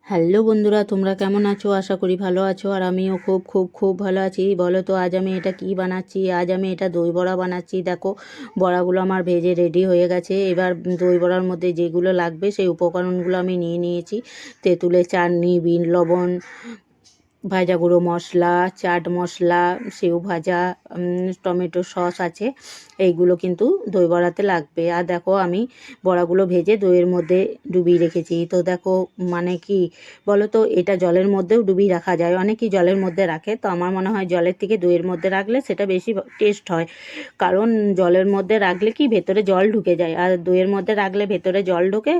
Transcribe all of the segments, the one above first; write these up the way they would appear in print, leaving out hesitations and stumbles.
Hello বন্ধুরা, তোমরা কেমন আছো? আশা করি ভালো আছো। আর আমিও খুব খুব খুব ভালো আছি। বলো তো আজ আমি এটা কি বানাচ্ছি? আজ আমি এটা দই বড়া বানাচ্ছি। দেখো, বড়াগুলো আমার ভেজে রেডি হয়ে গেছে। এবার দই বড়ার মধ্যে যেগুলো লাগবে সেই উপকরণগুলো আমি নিয়ে নিয়েছি। তেঁতুলের চাটনি, বিট লবণ, ভাজা গুঁড়ো মশলা, চাট মশলা, সেউ ভাজা, টমেটো সস আছে। এইগুলো কিন্তু দই বড়াতে লাগবে। আর দেখো, আমি বড়াগুলো ভেজে দইয়ের মধ্যে ডুবিয়ে রেখেছি। তো দেখো, মানে কি বলো তো, এটা জলের মধ্যেও ডুবিয়ে রাখা যায়। অনেকেই জলের মধ্যে রাখে, তো আমার মনে হয় জলের থেকে দইয়ের মধ্যে রাখলে সেটা বেশি টেস্ট হয়। কারণ জলের মধ্যে রাখলে কি ভেতরে জল ঢুকে যায়, আর দইয়ের মধ্যে রাখলে ভেতরে জল ঢোকে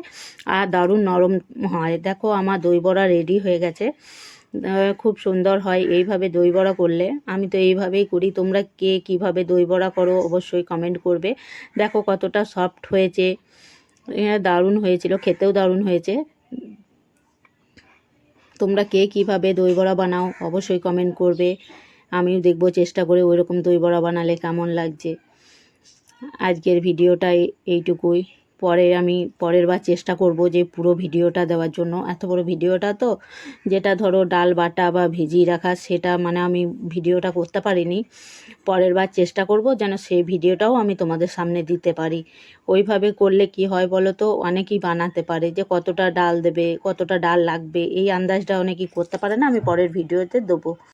আর দারুণ নরম হয়। দেখো, আমার দই বড়া রেডি হয়ে গেছে। খুব সুন্দর হয় এইভাবে দই বড়া করলে। আমি তো এইভাবেই করি। তোমরা কে কীভাবে দই বড়া করো অবশ্যই কমেন্ট করবে। দেখো কতটা সফট হয়েছে, দারুণ হয়েছিল, খেতেও দারুণ হয়েছে। তোমরা কে কীভাবে দই বড়া বানাও অবশ্যই কমেন্ট করবে। আমিও দেখবো চেষ্টা করে ওই রকম দই বড়া বানালে কেমন লাগছে। আজকের ভিডিওটা এইটুকুই। আমি পরের বার চেষ্টা করব যে পুরো ভিডিওটা দেওয়ার জন্য। এত বড় ভিডিওটা তো, যেটা ধরো ডাল বাটা বা ভিজিয়ে রাখা, সেটা মানে আমি ভিডিওটা করতে পারিনি। পরের বার চেষ্টা করব যেন সেই ভিডিওটাও আমি তোমাদের সামনে দিতে পারি। ওইভাবে করলে কি হয় বলো তো, অনেকেই বানাতে পারে যে কতটা ডাল দেবে, কতটা ডাল লাগবে, এই আন্দাজটা অনেকেই করতে পারে না। আমি পরের ভিডিওতে দেবো।